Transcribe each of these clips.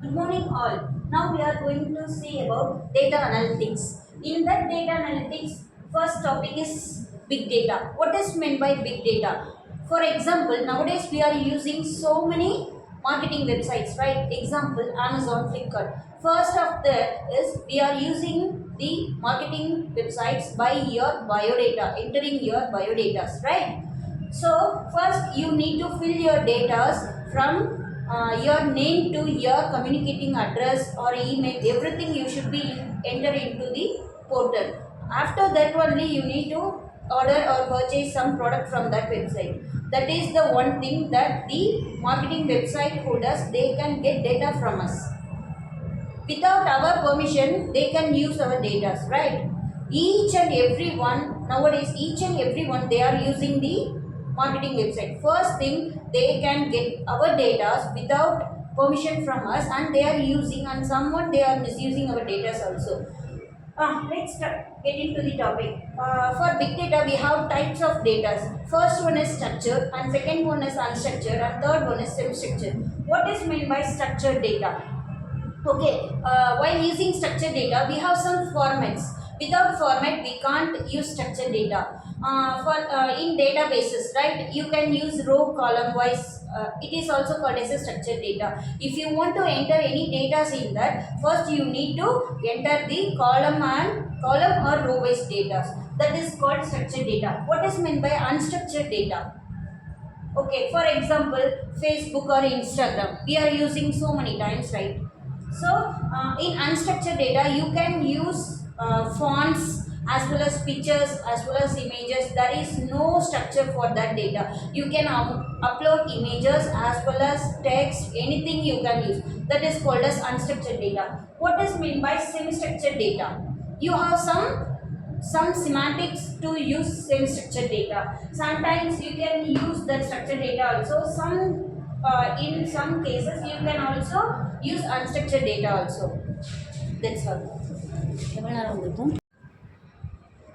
Good morning all. Now we are going to see about data analytics. In that data analytics, first topic is big data. What is meant by big data? For example, nowadays we are using so many marketing websites, right? Example, Amazon, Flipkart. First of that is we are using the marketing websites by your biodata, entering your biodatas, right? So first you need to fill your data from your name to your communicating address or email. Everything you should be enter into the portal. After that only you need to order or purchase some product from that website. That is the one thing that the marketing website holders they can get data from us. Without our permission, they can use our data, right? Each and every one nowadays, each and every one they are using the marketing website. First thing, they can get our data without permission from us, and they are using, and someone they are misusing our data also. Get into the topic. For big data, we have types of data. First one is structured, and second one is unstructured, and third one is semi-structured. What is meant by structured data? Okay, while using structured data, we have some formats. Without format, we can't use structured data. For in databases, right? You can use row, column wise. It is also called as a structured data. If you want to enter any data in that, first you need to enter the column or row wise data. That is called structured data. What is meant by unstructured data? Okay, for example, Facebook or Instagram, we are using so many times, right? So, in unstructured data, you can use fonts as well as pictures as well as images. There is no structure for that data. You can upload images as well as text, anything you can use. That is called as unstructured data. What is meant by semi-structured data? You have some semantics to use semi-structured data. Sometimes you can use that structured data also. In some cases you can also use unstructured data also. That's all.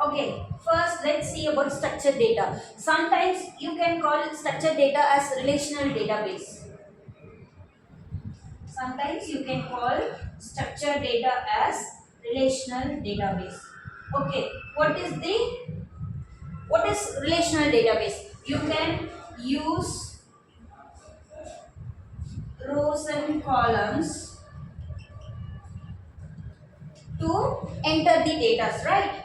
Okay, first let's see about structured data. Sometimes you can call structured data as relational database. Sometimes you can call structured data as relational database. Okay, what is relational database? You can use rows and columns to enter the data, right?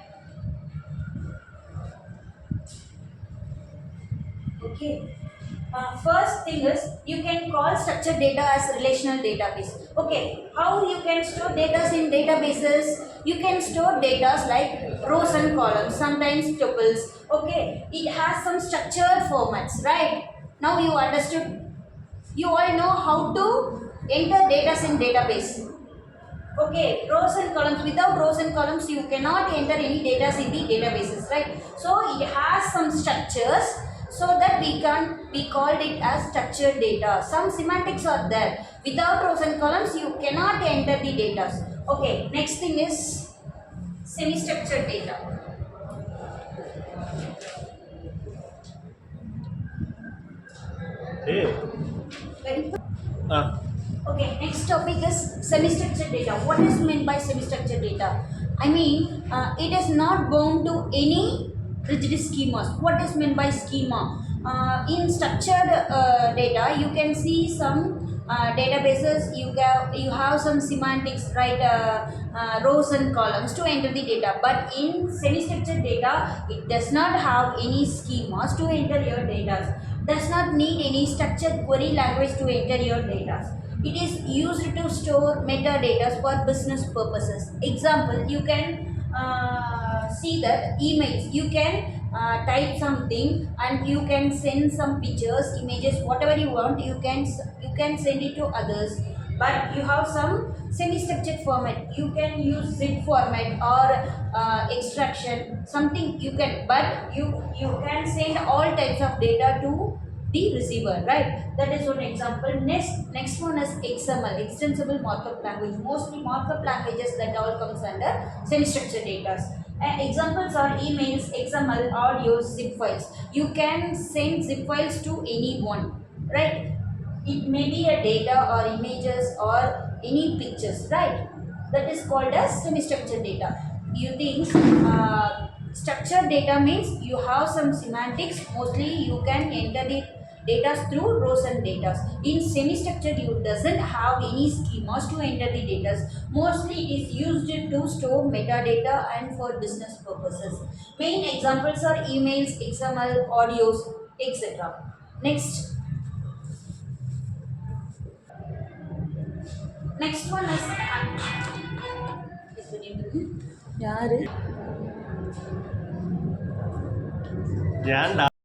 Okay. First thing is you can call structured data as relational database. Okay, how you can store data in databases? You can store data like rows and columns, sometimes tuples. Okay, it has some structured formats, right? Now you understood. You all know how to enter data in database. Okay, rows and columns. Without rows and columns, you cannot enter any data in the databases, right? So it has some structures, so that we called it as structured data. Some semantics are there. Without rows and columns, you cannot enter the data. Okay, next thing is semi-structured data. Hey. Very Ah. Okay, next topic is semi-structured data. What is meant by semi-structured data? I mean, it is not bound to any rigid schemas. What is meant by schema? In structured data, you can see some databases. You have some semantics, right? Rows and columns to enter the data. But in semi-structured data, it does not have any schemas to enter your data. Does not need any structured query language to enter your data. It is used to store metadata for business purposes. Example, you can see that emails. You can type something and you can send some pictures, images, whatever you want. You can send it to others. But you have some semi-structured format. You can use zip format or extraction. Something you can, but you can send all types of data to the receiver, right? That is one example. Next one is XML, extensible markup language. Mostly markup languages that all comes under semi-structured data. Examples are emails, XML, audios, zip files. You can send zip files to anyone, right? It may be a data or images or any pictures, right? That is called as semi-structured data. You think structured data means you have some semantics. Mostly you can enter the data through rows and data. In semi-structured, you doesn't have any schemas to enter the data. Mostly it is used to store metadata and for business purposes. Main examples are emails, XML, audios, etc. Next, next one is யாரு? ஏன்டா